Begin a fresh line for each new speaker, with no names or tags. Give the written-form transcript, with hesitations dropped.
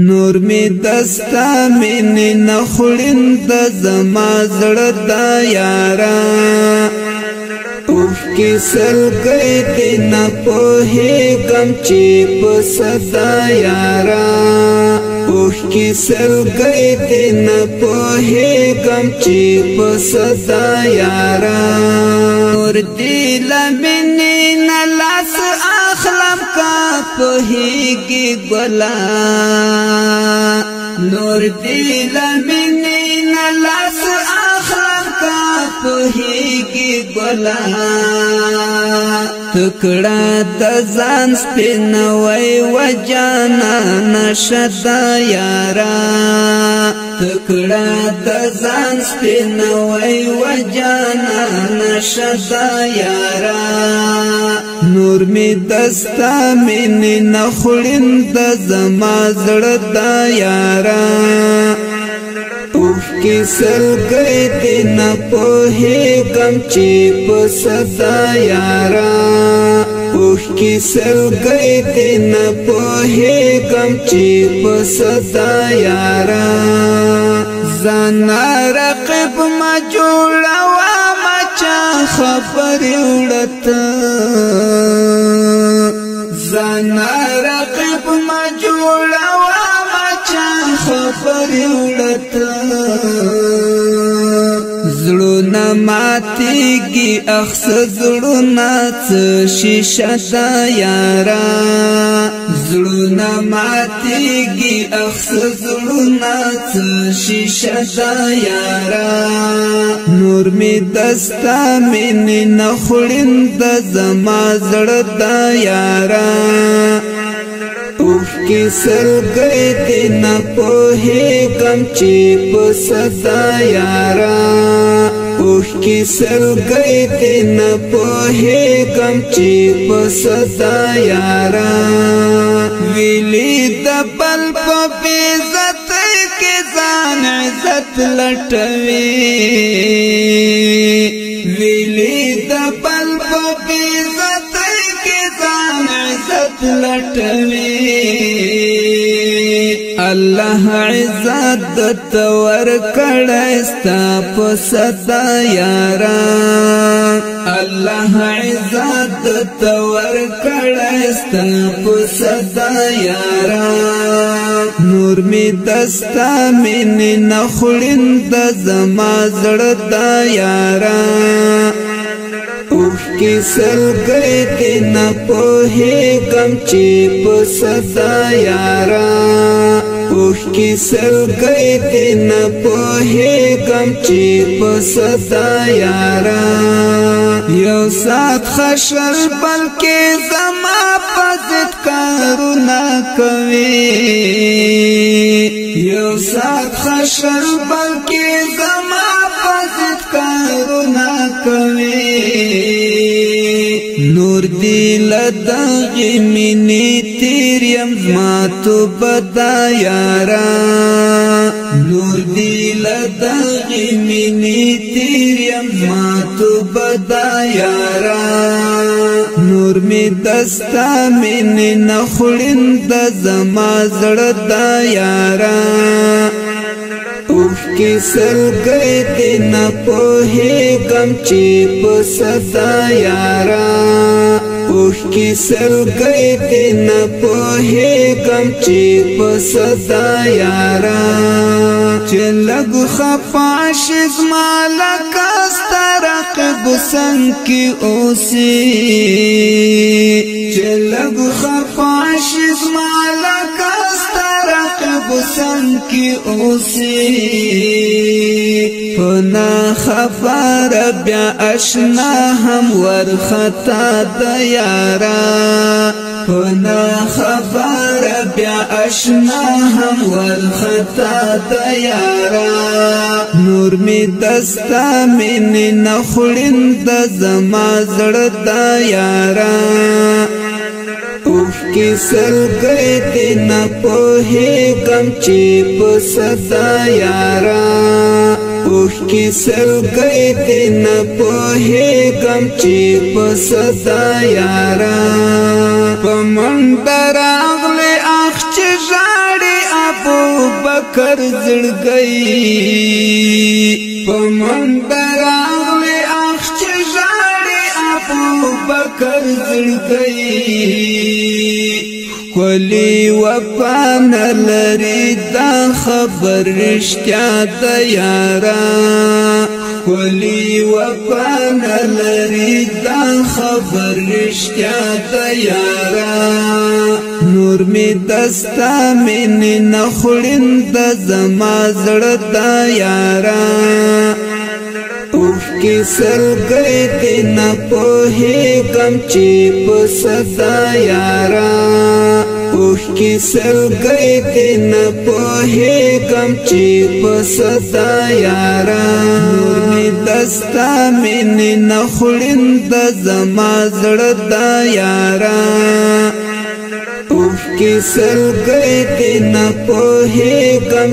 نور می دستا مینې نخړین د زما زړه دا یارا اوف کې سلګۍ دې نه پوهېږم چې په صدا یارا اوف کې سلګۍ دې نه پوهېږم چې په صدا یارا نور دې له مینې نه لاس اخلم کا پوهېږي ګلا نور دې له مینې نه لاس اخلم کا پوهېږي ګلا تکړه د ځان سپینوي وجانا نشدا یارا تکړه د ځان سپینوي وجانا نشدا یارا نور می دستا مینې نخړین د زما زړه دا یارا اوف کې سلګۍ دې نه پوهېږم چې په صدا یارا اوف کې سلګۍ دې نه پوهېږم چې په صدا یارا ځان رقیب ما جوړوه ما چا خبرې وړته ځان رقیب ما جوړوه ما چا خبرې وړته زړونه ماتېږي اخس زړونه څه شیشه ده یارا زړونه ماتېږي اخس زړونه څه شیشه ده یارا نور می دستا مینې نخړین د زما زړه ده یارا اوف کې سلګۍ دې نه پوهېږم چې په صدا یارا اوف کې سلګۍ دې نه پوهېږم چې په صدا یارا ویلي د بل په بې عزتۍ کې ځان عزت لټوي ویلي د بل په بې عزتۍ کې ځان عزت لټوي الله عزت دت ورکړی ستا په صدا یارا الله عزت دت ورکړی ستا په صدا یارا نور می دستا مینې نخړین د زما زړه دا یارا اوف کې سلګۍ دې نه پوهېږم چې په صدا یارا اوف کې سلګۍ دې نه پوهېږم چې په صدا یارا یو ساعت خشر بلکې زما په ضد کارونه کوي یو ساعت خشر بلکې زما په ضد کارونه کوي نور دی لدغی منی تیر یم زما تو بدا یارا نور دی لدغی منی تیر یم زما تو بدا یارا نور می دستا منی نخړین د زما زړه دا یارا اوف کې سلګۍ دې نه پوهېږم چې په صدا یارا اوف کې سلګۍ دې نه پوهېږم چې په صدا یارا چې لږ خفا شي زما لکه ستا رقیب څنګ کې اوسي چې لږ خفا شي زما لکه ستا رقیب څنګ کې اوسي پنا خبر بیا اشنا هم ورخطا د یارا پنا خبر بیا اشنا هم ورخطا د یارا نور می دستا مینې نخړین د زما زړه دا یارا اوف کې سلګۍ دې نه پوهېږم چې په صدا یارا اوف کې سلګۍ دې نه پوهېږم چې په صدا یارا په منډه راغلې اخ چې ژاړې بکر زړګي پمندراغله اخ چې ژړې ابو بکر زړګي کلی وفا نلری دا خبر رشتیا دا یارا کلی وفا نلری دا خبر رشتیا دا یارا نور می دستا من نخلین دا زما زړه دا یارا اوف کی سلګي دې نه پوهېږم چې په صدا یارا اوف کی سلګي دې نه پوهېږم چې په صدا یارا نور می دستا مینې نه خورین د زما زړه دا یارا اوف کی سلګي دې نه پوهېږم